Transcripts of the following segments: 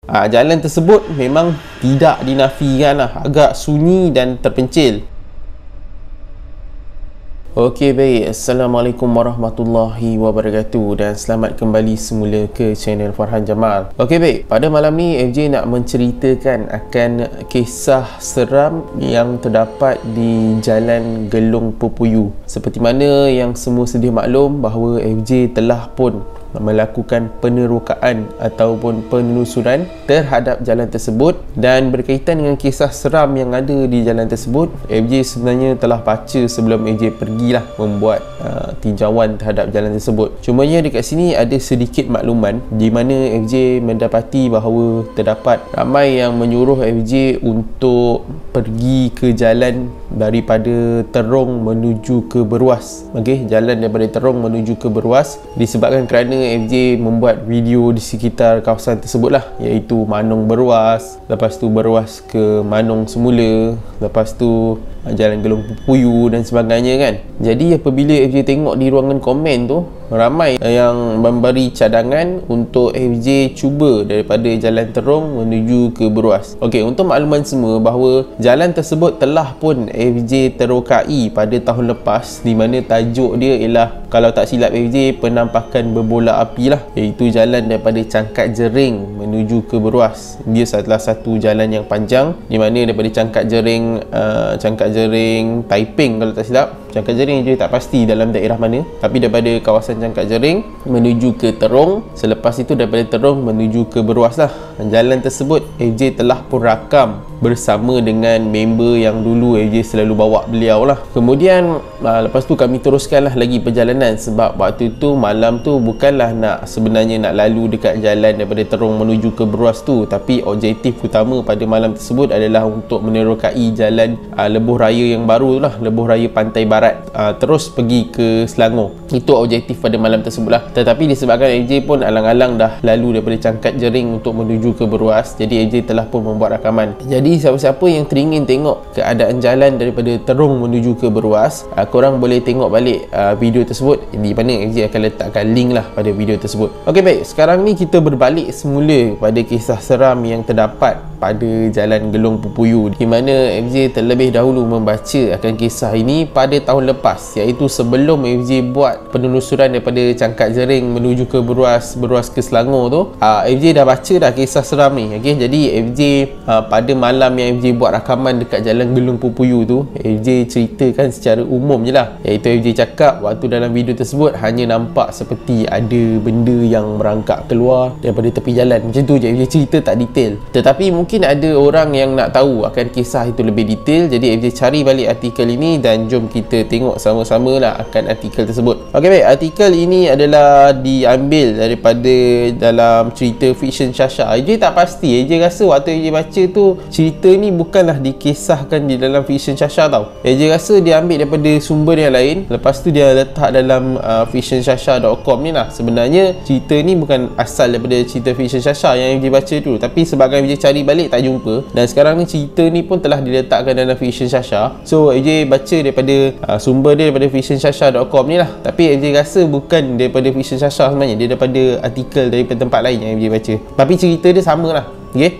Jalan tersebut memang tidak dinafikan lah, agak sunyi dan terpencil. Okey, baik. Assalamualaikum warahmatullahi wabarakatuh dan selamat kembali semula ke channel Farhan Jamal. Okey, baik. Pada malam ni FJ nak menceritakan akan kisah seram yang terdapat di Jalan Gelung Popuyu. Seperti mana yang semua sedia maklum bahawa FJ telah pun melakukan penerokaan ataupun penelusuran terhadap jalan tersebut, dan berkaitan dengan kisah seram yang ada di jalan tersebut, FJ sebenarnya telah baca sebelum FJ pergilah membuat tinjauan terhadap jalan tersebut. Cumanya dekat sini ada sedikit makluman di mana FJ mendapati bahawa terdapat ramai yang menyuruh FJ untuk pergi ke jalan daripada Terong menuju ke Beruas. Okey, jalan daripada Terong menuju ke Beruas disebabkan kerana FJ membuat video di sekitar kawasan tersebut lah, iaitu Manong Beruas, lepas tu Beruas ke Manong semula, lepas tu Jalan Gelung Popuyu dan sebagainya kan. Jadi apabila FJ tengok di ruangan komen tu, ramai yang memberi cadangan untuk FJ cuba daripada Jalan Terong menuju ke Beruas. Okey, untuk makluman semua bahawa jalan tersebut telah pun FJ terokai pada tahun lepas, di mana tajuk dia ialah, kalau tak silap FJ, penampakan berbola api lah, iaitu jalan daripada Cangkat Jering menuju ke Beruas. Dia adalah satu jalan yang panjang, di mana daripada Cangkat Jering Taiping kalau tak silap. Cangkat Jering je tak pasti dalam daerah mana, tapi daripada kawasan Cangkat Jering menuju ke Terong, selepas itu daripada Terong menuju ke Beruas lah. Jalan tersebut FJ telah pun rakam bersama dengan member yang dulu FJ selalu bawa beliau lah. Kemudian lepas tu kami teruskanlah lagi perjalanan, sebab waktu tu malam tu bukanlah sebenarnya nak lalu dekat jalan daripada Terong menuju ke Beruas tu, tapi objektif utama pada malam tersebut adalah untuk menerokai jalan lebuh raya yang baru lah, lebuh raya Pantai Barat, terus pergi ke Selangor. Itu objektif pada malam tersebut lah. Tetapi disebabkan FJ pun alang-alang dah lalu daripada Cangkat Jering untuk menuju ke Beruas, jadi FJ telah pun membuat rakaman. Jadi siapa-siapa yang teringin tengok keadaan jalan daripada Terong menuju ke Beruas, korang boleh tengok balik video tersebut, di mana FJ akan letakkan link lah pada video tersebut. Okey, baik. Sekarang ni kita berbalik semula pada kisah seram yang terdapat pada Jalan Gelung Popuyu, di mana FJ terlebih dahulu membaca akan kisah ini pada tahun lepas, iaitu sebelum FJ buat penelusuran daripada Cangkat Jering menuju ke Beruas, Beruas ke Selangor tu. FJ dah baca dah kisah seram ni. Okey, jadi FJ pada malam yang FJ buat rakaman dekat Jalan Gelung Popuyu tu, FJ ceritakan secara umum je lah, iaitu FJ cakap waktu dalam video tersebut hanya nampak seperti ada benda yang merangkak keluar daripada tepi jalan. Macam tu je FJ cerita, tak detail. Tetapi mungkin ada orang yang nak tahu akan kisah itu lebih detail, jadi FJ cari balik artikel ini dan jom kita tengok sama-sama lah akan artikel tersebut. Okey, baik. Artikel ini adalah diambil daripada dalam cerita fiction Sasha. FJ tak pasti, FJ rasa waktu FJ baca tu cerita ni bukanlah dikisahkan di dalam fiction Sasha tau. FJ rasa dia ambil daripada sumber yang lain, lepas tu dia letak dalam fictionsasha.com ni lah. Sebenarnya cerita ni bukan asal daripada cerita fiction Sasha yang FJ baca dulu, tapi sebabkan FJ cari balik tak jumpa, dan sekarang ni cerita ni pun telah diletakkan dalam fiction Sasha. So FJ baca daripada sumber dia daripada fictionsasha.com ni lah, tapi FJ rasa bukan daripada fiction Sasha sebenarnya, dia daripada artikel daripada tempat lain yang FJ baca, tapi cerita dia sama lah.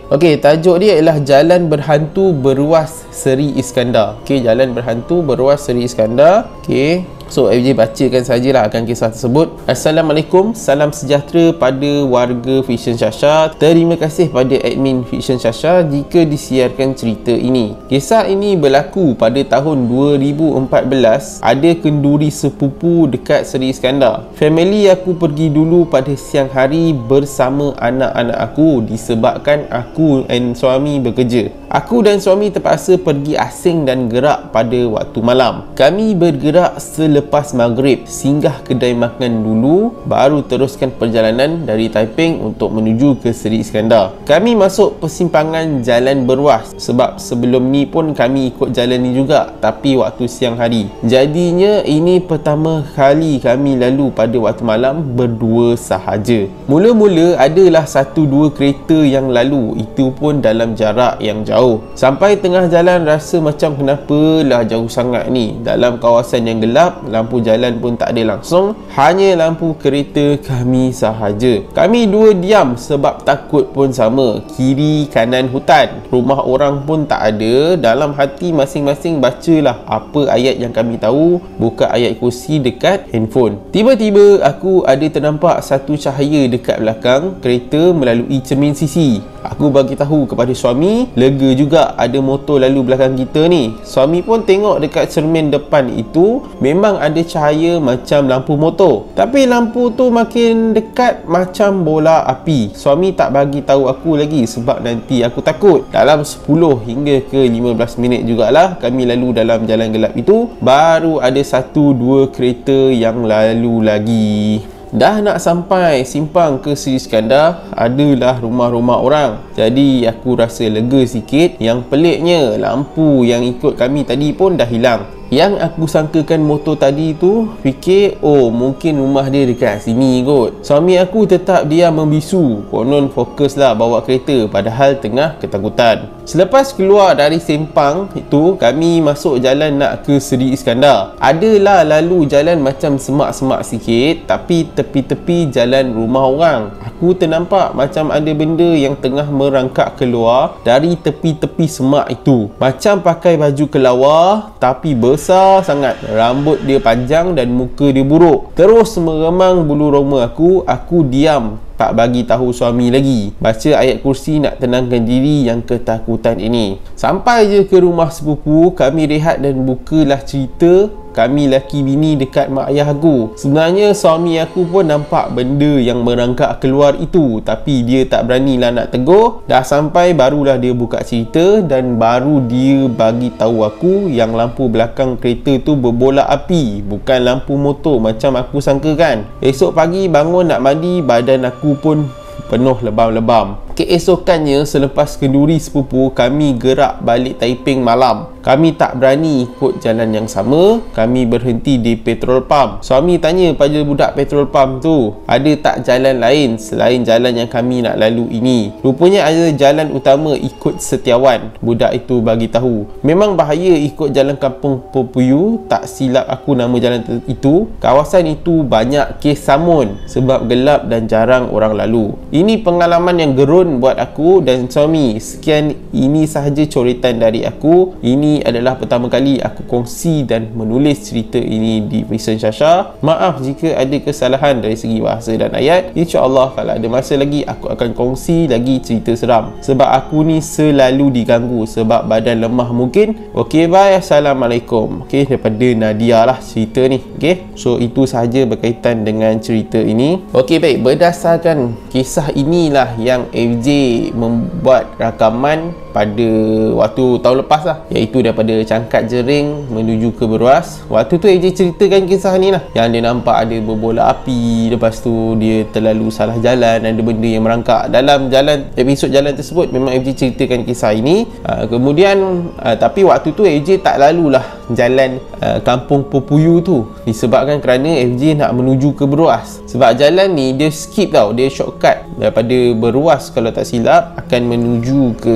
Okey, tajuk dia ialah Jalan Berhantu Beruas Seri Iskandar. Okey, Jalan Berhantu Beruas Seri Iskandar. Okey, so FJ bacakan sajalah akan kisah tersebut. Assalamualaikum, salam sejahtera pada warga Fiction Sasha. Terima kasih pada admin Fiction Sasha jika disiarkan cerita ini. Kisah ini berlaku pada tahun 2014. Ada kenduri sepupu dekat Seri Iskandar. Family aku pergi dulu pada siang hari bersama anak-anak aku disebabkan aku dan suami bekerja. Aku dan suami terpaksa pergi asing dan gerak pada waktu malam. Kami bergerak selepas maghrib, singgah kedai makan dulu, baru teruskan perjalanan dari Taiping untuk menuju ke Seri Iskandar. Kami masuk persimpangan Jalan Beruas, sebab sebelum ni pun kami ikut jalan ni juga, tapi waktu siang hari. Jadinya ini pertama kali kami lalu pada waktu malam berdua sahaja. Mula-mula adalah 1-2 kereta yang lalu, itu pun dalam jarak yang jauh. Sampai tengah jalan rasa macam kenapalah jauh sangat ni. Dalam kawasan yang gelap, lampu jalan pun tak ada langsung, hanya lampu kereta kami sahaja. Kami dua diam sebab takut pun sama. Kiri kanan hutan, rumah orang pun tak ada. Dalam hati masing-masing bacalah apa ayat yang kami tahu, buka ayat kursi dekat handphone. Tiba-tiba aku ada ternampak satu cahaya dekat belakang kereta melalui cermin sisi. Aku bagi tahu kepada suami, lega juga ada motor lalu belakang kita ni. Suami pun tengok dekat cermin depan itu, memang ada cahaya macam lampu motor. Tapi lampu tu makin dekat macam bola api. Suami tak bagi tahu aku lagi sebab nanti aku takut. Dalam 10 hingga ke 15 minit jugalah kami lalu dalam jalan gelap itu, baru ada 1-2 kereta yang lalu lagi. Dah nak sampai simpang ke Seri Iskandar, adalah rumah-rumah orang. Jadi aku rasa lega sikit. Yang peliknya, lampu yang ikut kami tadi pun dah hilang. Yang aku sangkakan motor tadi tu, fikir, oh mungkin rumah dia dekat sini kot. Suami aku tetap dia membisu, konon fokuslah bawa kereta padahal tengah ketakutan. Selepas keluar dari simpang itu, kami masuk jalan nak ke Seri Iskandar. Adalah lalu jalan macam semak-semak sikit, tapi tepi-tepi jalan rumah orang. Aku ternampak macam ada benda yang tengah merangkak keluar dari tepi-tepi semak itu. Macam pakai baju kelawar, tapi besar sangat. Rambut dia panjang dan muka dia buruk. Terus meremang bulu roma aku. Aku diam, tak bagi tahu suami lagi. Baca ayat kursi nak tenangkan diri yang ketakutan ini. Sampai je ke rumah sepupu, kami rehat dan bukalah cerita kami laki bini dekat mak ayah aku. Sebenarnya suami aku pun nampak benda yang merangkak keluar itu, tapi dia tak beranilah nak tegur. Dah sampai barulah dia buka cerita dan baru dia bagi tahu aku yang lampu belakang kereta tu berbola api, bukan lampu motor macam aku sangkakan. Esok pagi bangun nak mandi, badan aku pun penuh lebam-lebam. Keesokannya selepas kenduri sepupu, kami gerak balik Taiping malam. Kami tak berani ikut jalan yang sama. Kami berhenti di petrol pump. Suami tanya pada budak petrol pump tu, ada tak jalan lain selain jalan yang kami nak lalu ini? Rupanya ada jalan utama ikut Setiawan. Budak itu bagi tahu. Memang bahaya ikut jalan kampung Popuyu. Tak silap aku nama jalan itu. Kawasan itu banyak kes samun sebab gelap dan jarang orang lalu. Ini pengalaman yang gerun buat aku dan suami. Sekian, ini sahaja coretan dari aku. Ini adalah pertama kali aku kongsi dan menulis cerita ini di Vision Syasha. Maaf jika ada kesalahan dari segi bahasa dan ayat. InsyaAllah kalau ada masa lagi, aku akan kongsi lagi cerita seram. Sebab aku ni selalu diganggu sebab badan lemah mungkin. Ok, bye. Assalamualaikum. Ok, daripada Nadia lah cerita ni. Ok, so itu sahaja berkaitan dengan cerita ini. Ok, baik. Berdasarkan kisah inilah yang FJ membuat rakaman pada waktu tahun lepas lah, iaitu daripada Cangkat Jering menuju ke Beruas. Waktu tu AJ ceritakan kisah ni lah, yang dia nampak ada berbola api, lepas tu dia terlalu salah jalan, ada benda yang merangkak dalam jalan. Episod jalan tersebut memang AJ ceritakan kisah ini. Kemudian tapi waktu tu AJ tak lalulah jalan kampung Popuyu tu, disebabkan kerana FJ nak menuju ke Beruas. Sebab jalan ni dia skip tau, dia shortcut daripada Beruas kalau tak silap akan menuju ke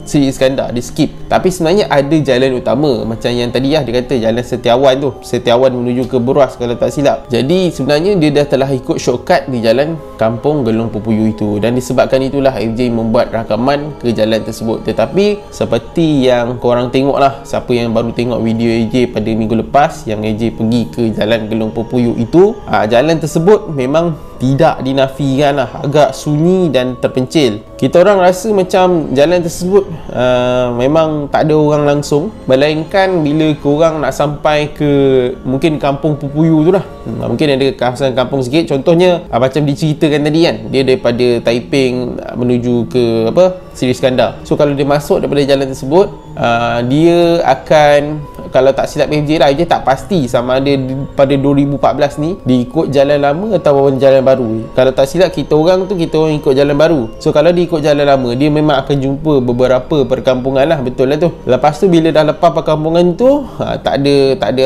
Seri Iskandar, dia skip. Tapi sebenarnya ada jalan utama macam yang tadi lah, dia kata jalan Setiawan tu, Setiawan menuju ke Beruas kalau tak silap. Jadi sebenarnya dia dah telah ikut shortcut di jalan kampung Gelong Popuyu itu, dan disebabkan itulah FJ membuat rakaman ke jalan tersebut. Tetapi seperti yang korang tengok lah, siapa yang baru tengok video AJ pada minggu lepas yang AJ pergi ke jalan Gelong Popuyu itu, jalan tersebut memang tidak dinafikan lah, agak sunyi dan terpencil. Kita orang rasa macam jalan tersebut memang tak ada orang langsung, melainkan bila korang nak sampai ke mungkin kampung Popuyu tu lah, mungkin ada kawasan kampung sikit. Contohnya macam diceritakan tadi kan, dia daripada Taiping menuju ke Seri Iskandar. So kalau dia masuk daripada jalan tersebut, dia akan, kalau tak silap FJ lah, dia tak pasti sama ada pada 2014 ni diikut jalan lama atau jalan baru. Kalau tak silap kita orang ikut jalan baru. So kalau dia ikut jalan lama, dia memang akan jumpa beberapa perkampungan lah, betul lah tu. Lepas tu bila dah lepas perkampungan tu, tak ada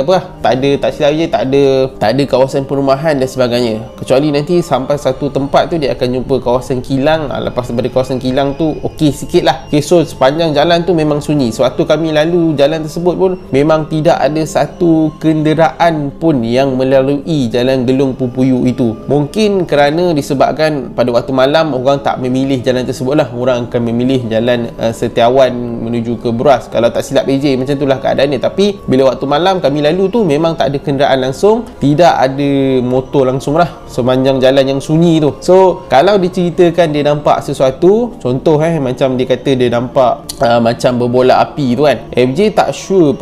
kawasan perumahan dan sebagainya, kecuali nanti sampai satu tempat tu dia akan jumpa kawasan kilang. Lepas daripada kawasan kilang tu okey sikit lah. Okay, so sepanjang jalan tu memang sunyi. Sewaktu kami lalu jalan tersebut pun memang memang tidak ada satu kenderaan pun yang melalui jalan Gelung Pupuyu itu. Mungkin kerana disebabkan pada waktu malam orang tak memilih jalan tersebut lah, orang akan memilih jalan Setiawan menuju ke Beruas. Kalau tak silap AJ, macam itulah keadaannya. Tapi bila waktu malam kami lalu tu memang tak ada kenderaan langsung, tidak ada motor langsung lah sepanjang jalan yang sunyi tu. So kalau diceritakan dia nampak sesuatu, contoh macam dia kata dia nampak macam berbola api tu kan, FJ tak sure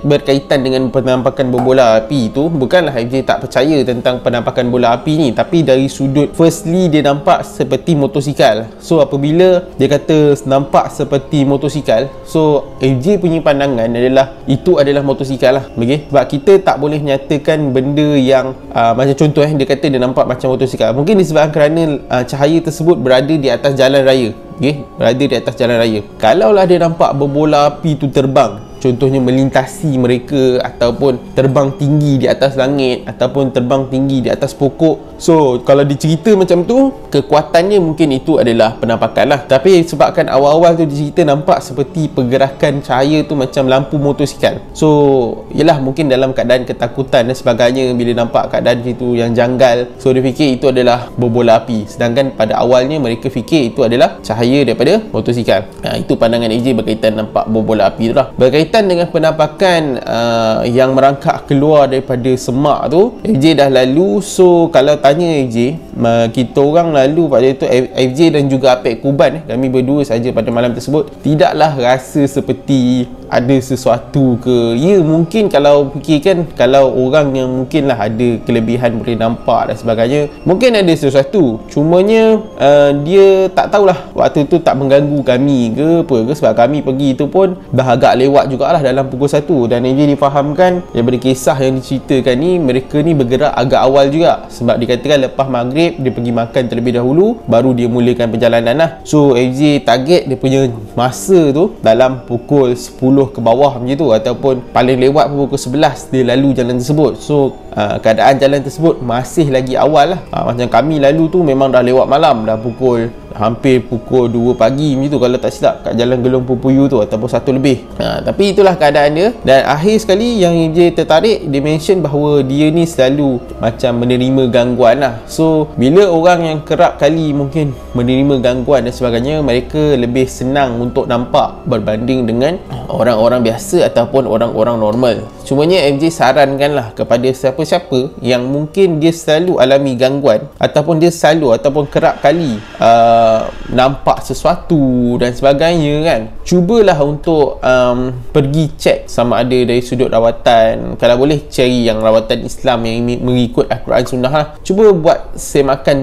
berkaitan dengan penampakan berbola api tu. Bukanlah FJ tak percaya tentang penampakan bola api ni, tapi dari sudut firstly dia nampak seperti motosikal. So apabila dia kata nampak seperti motosikal, so FJ punya pandangan adalah itu adalah motosikal lah, okay? Sebab kita tak boleh nyatakan benda yang macam contoh dia kata dia nampak macam motosikal. Mungkin disebabkan kerana cahaya tersebut berada di atas jalan raya, okay? Berada di atas jalan raya. Kalaulah dia nampak berbola api tu terbang, contohnya melintasi mereka, ataupun terbang tinggi di atas langit, ataupun terbang tinggi di atas pokok, so kalau dicerita macam tu, kekuatannya mungkin itu adalah penampakan lah. Tapi sebabkan awal-awal tu dicerita nampak seperti pergerakan cahaya tu macam lampu motosikal, so yelah mungkin dalam keadaan ketakutan dan sebagainya, bila nampak keadaan itu yang janggal, so dia fikir itu adalah berbola api. Sedangkan pada awalnya mereka fikir itu adalah cahaya daripada motosikal. Itu pandangan AJ berkaitan nampak berbola api tu lah. Berkaitan dengan penampakan yang merangkak keluar daripada semak tu, FJ dah lalu. So kalau tanya FJ, kita orang lalu pada itu, FJ dan juga Apek Kuban, kami berdua saja pada malam tersebut, tidaklah rasa seperti ada sesuatu ke. Ya mungkin kalau fikirkan, kalau orang yang mungkinlah ada kelebihan boleh nampak dan sebagainya, mungkin ada sesuatu. Cumanya dia tak tahulah, waktu tu tak mengganggu kami ke apa ke, sebab kami pergi tu pun dah agak lewat jugalah dalam pukul 1. Dan ini difahamkan daripada kisah yang diceritakan ni, mereka ni bergerak agak awal juga, sebab dikatakan lepas maghrib dia pergi makan terlebih dahulu, baru dia mulakan perjalanan lah. So FJ target dia punya masa tu dalam pukul 10 ke bawah macam tu, ataupun paling lewat pukul 11 dia lalu jalan tersebut. So keadaan jalan tersebut masih lagi awal lah. Macam kami lalu tu memang dah lewat malam, dah hampir pukul 2 pagi macam tu kalau tak silap, kat jalan Gelung Pupuyu tu, ataupun 1 lebih. Tapi itulah keadaan dia. Dan akhir sekali yang MJ tertarik, dia mention bahawa dia ni selalu macam menerima gangguan lah. So bila orang yang kerap kali mungkin menerima gangguan dan sebagainya, mereka lebih senang untuk nampak berbanding dengan orang-orang biasa ataupun orang-orang normal. Cumanya MJ sarankanlah kepada siapa-siapa yang mungkin dia selalu alami gangguan, ataupun dia selalu ataupun kerap kali nampak sesuatu dan sebagainya kan, cubalah untuk pergi cek sama ada dari sudut rawatan. Kalau boleh cari yang rawatan Islam yang mengikut Al-Quran Sunnah lah. Cuba buat semakan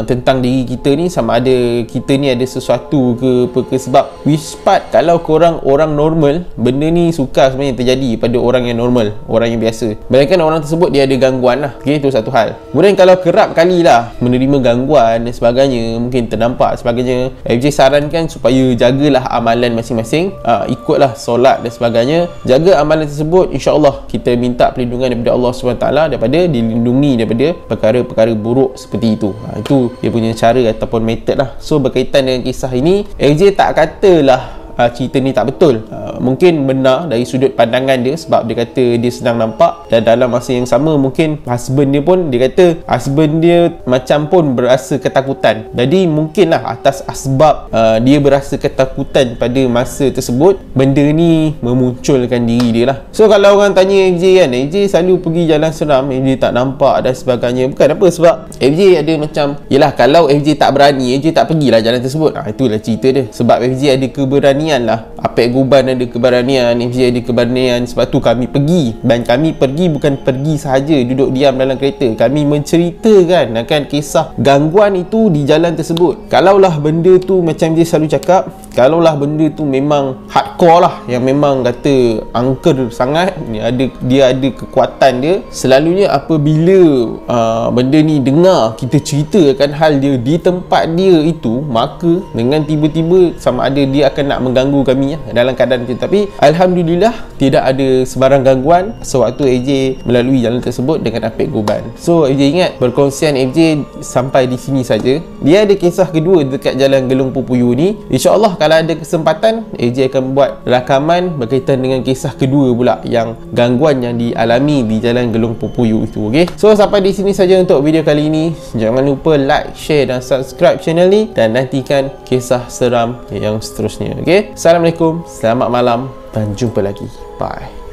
tentang diri kita ni, sama ada kita ni ada sesuatu ke apa ke. Sebab which part, kalau korang orang normal, benda ni suka sebenarnya terjadi pada orang yang normal, orang yang biasa. Bayangkan orang tersebut dia ada gangguan lah, okay, itu satu hal. Kemudian kalau kerap kali lah menerima gangguan dan sebagainya, mungkin ternampak sebagainya, FJ sarankan supaya jagalah amalan masing-masing, ikutlah solat dan sebagainya, jaga amalan tersebut, insya-Allah kita minta perlindungan daripada Allah SWT daripada dilindungi daripada perkara-perkara buruk seperti itu. Itu dia punya cara ataupun method lah. So berkaitan dengan kisah ini, FJ tak katalah cerita ni tak betul. Mungkin benar dari sudut pandangan dia, sebab dia kata dia senang nampak, dan dalam masa yang sama mungkin husband dia pun, dia kata husband dia macam pun berasa ketakutan. Jadi mungkinlah atas asbab dia berasa ketakutan pada masa tersebut, benda ni memunculkan diri dia lah. So kalau orang tanya FJ kan, FJ selalu pergi jalan seram, FJ tak nampak dan sebagainya. Bukan apa, sebab FJ ada macam, yelah kalau FJ tak berani, FJ tak pergilah jalan tersebut. Itulah cerita dia. Sebab FJ ada keberanian lah, Apek Guban ada keberanian, FJ ada keberanian, sebab tu kami pergi. Dan kami pergi bukan pergi sahaja duduk diam dalam kereta, kami menceritakan akan kisah gangguan itu di jalan tersebut. Kalaulah benda tu macam dia selalu cakap, kalaulah benda tu memang hardcore lah, yang memang kata angker sangat, dia ada kekuatan dia, selalunya apabila benda ni dengar kita ceritakan hal dia di tempat dia itu, maka dengan tiba-tiba sama ada dia akan nak mengganggu mengganggu kami dalam keadaan itu. Tapi Alhamdulillah tidak ada sebarang gangguan sewaktu AJ melalui jalan tersebut dengan Apek Goban. So AJ ingat, perkongsian AJ sampai di sini saja. Dia ada kisah kedua dekat Jalan Gelung Pupuyu ni. InsyaAllah kalau ada kesempatan, AJ akan buat rakaman berkaitan dengan kisah kedua pula, yang gangguan yang dialami di Jalan Gelung Pupuyu itu. Okay, so sampai di sini saja untuk video kali ini. Jangan lupa like, share dan subscribe channel ni, dan nantikan kisah seram yang seterusnya. Okay, Assalamualaikum, selamat malam dan jumpa lagi. Bye.